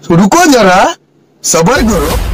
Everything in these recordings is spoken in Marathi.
रुको जरा, सबर करो।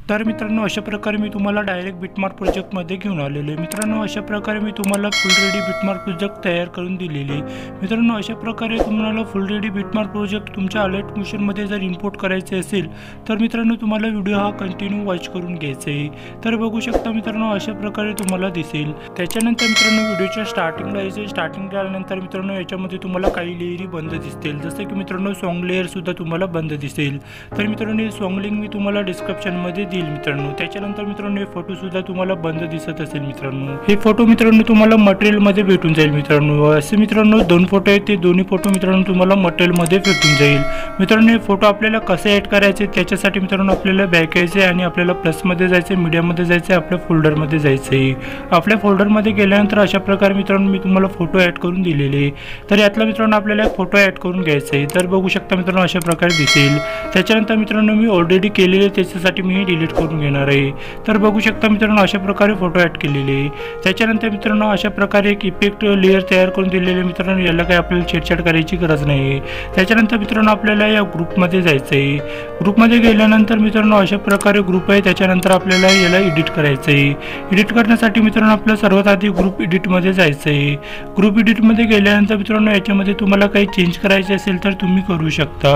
तर मित्रांनो, अशा प्रकारे मी तुम्हाला डायरेक्ट बिटमार्क प्रोजेक्टमध्ये घेऊन आलेलो आहे। मित्रांनो, अशा प्रकारे मी तुम्हाला फुल रेडी बिटमार्क प्रोजेक्ट तयार करून दिलेले आहे। मित्रांनो, अशा प्रकारे तुम्हाला फुल रेडी बिटमार्क प्रोजेक्ट तुमच्या अलर्ट मोशनमध्ये जर इम्पोर्ट करायचे असेल तर मित्रांनो, तुम्हाला व्हिडिओ हा कंटिन्यू वॉच करून घ्यायचा आहे। तर बघू शकता मित्रांनो, अशा प्रकारे तुम्हाला दिसेल। त्याच्यानंतर मित्रांनो, व्हिडिओच्या स्टार्टिंगला यायचे। स्टार्टिंग आल्यानंतर मित्रांनो, याच्यामध्ये तुम्हाला काही लेयरी बंद दिसतील, जसं की मित्रांनो सॉन्ग लेयर सुद्धा तुम्हाला बंद दिसेल। तर मित्रांनो, हे सॉन्ग लिंक मी तुम्हाला डिस्क्रिप्शनमध्ये मित्रांनो। त्याच्यानंतर मित्रांनो, हे फोटो सुद्धा तुम्हाला बंद दिसत असेल मित्रांनो। हे फोटो मित्रांनो तुम्हाला मटेरियल मध्ये भेटून जाईल मित्रांनो। असे मित्रांनो 2 फोटो आहेत, ते दोन्ही फोटो मित्रांनो तुम्हाला मटेरियल मध्ये भेटून जाईल। मित्रांनो, हे फोटो आपल्याला कसे ऍड करायचे त्याच्यासाठी मित्रांनो आपल्याला बॅक यायचे आणि आपल्याला प्लस मध्ये जायचे, मीडिया मध्ये जायचे, आपल्या फोल्डर मध्ये जायचे। आपल्या फोल्डर मध्ये गेल्यानंतर अशा प्रकारे मित्रांनो मी तुम्हाला फोटो ऍड करून दिलेले। तर यातला मित्रांनो आपल्याला फोटो ऍड करून घ्यायचा आहे। तर बघू शकता मित्रांनो, अशा प्रकारे दिसेल। त्याच्यानंतर मित्रांनो, मी ऑलरेडी केलेले त्याच्यासाठी मी डिलीट करून घेणार आहे। तर बघू शकता मित्रांनो, अशा प्रकारे फोटो ऍड केलेले। त्याच्यानंतर मित्रांनो, अशा प्रकारे एक इफेक्ट लेयर तयार करून दिलेले मित्रांनो। याला काही आपल्याला छेडछाड करायची गरज नाही। त्याच्यानंतर मित्रांनो, आपल्याला या ग्रुपमध्ये जायचं आहे। ग्रुपमध्ये गेल्यानंतर मित्रांनो, अशा प्रकारे ग्रुप आहे। त्याच्यानंतर आपल्याला याला एडिट करायचं आहे। एडिट करण्यासाठी मित्रांनो, आपल्याला सर्वात आधी ग्रुप एडिटमध्ये जायचं आहे। ग्रुप एडिटमध्ये गेल्यानंतर मित्रांनो, याच्यामध्ये तुम्हाला काही चेंज करायचे असेल तर तुम्ही करू शकता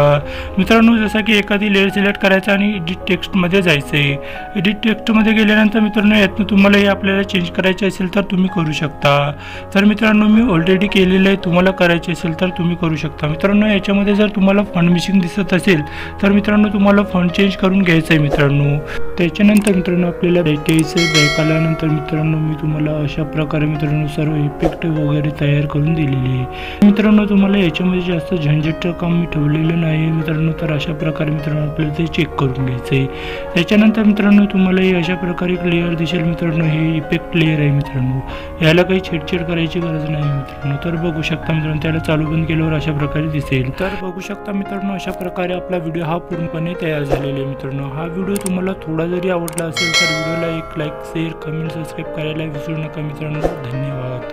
मित्रांनो। जसं की एखादी लेयर सिलेक्ट करायचा आणि एडिट टेक्स्टमध्ये जायचं आहे। एडिट टेक्स्टमध्ये गेल्यानंतर मित्रांनो, यातनं तुम्हाला हे आपल्याला चेंज करायचे असेल तर तुम्ही करू शकता। तर मित्रांनो, मी ऑलरेडी केलेलं आहे, तुम्हाला करायचे असेल तर तुम्ही करू शकता मित्रांनो। याच्यामध्ये जर तुम्हाला फॉन्ट मिसिंग दिसत असेल तर मित्रांनो, तुम्हाला फॉन्ट चेंज करून घ्यायचं आहे मित्रांनो। त्याच्यानंतर मित्रांनो, आपल्याला बॅक यायचं आहे। बॅक आल्यानंतर मित्रांनो, मी तुम्हाला अशा प्रकारे मित्रांनो सर्व इफेक्ट वगैरे तयार करून दिलेले आहे मित्रांनो। तुम्हाला याच्यामध्ये जास्त झंझटचं काम मी ठेवलेलं नाही मित्रांनो। तर अशा प्रकारे मित्रांनो, आपल्याला ते चेक करून घ्यायचं आहे। त्याच्यानंतर मित्रांनो, तुम्हाला हे अशा प्रकारे एक लेयर दिसेल मित्रांनो। हे इफेक्ट लेयर आहे मित्रांनो, याला काही छेडछाड करायची गरज नाही मित्रांनो। तर बघू शकता मित्रांनो, त्याला चालू बंद केल्यावर अशा प्रकारे दिसेल। तर बघू शकता मित्रांनो, अशा प्रकारे आपला व्हिडिओ हा पूर्णपणे तयार झालेला आहे मित्रांनो। हा व्हिडिओ तुम्हाला थोडा जरी आवडला असेल तर व्हिडिओला एक लाईक, शेअर, कमेंट, सबस्क्राईब करायला विसरू नका मित्रांनो। धन्यवाद।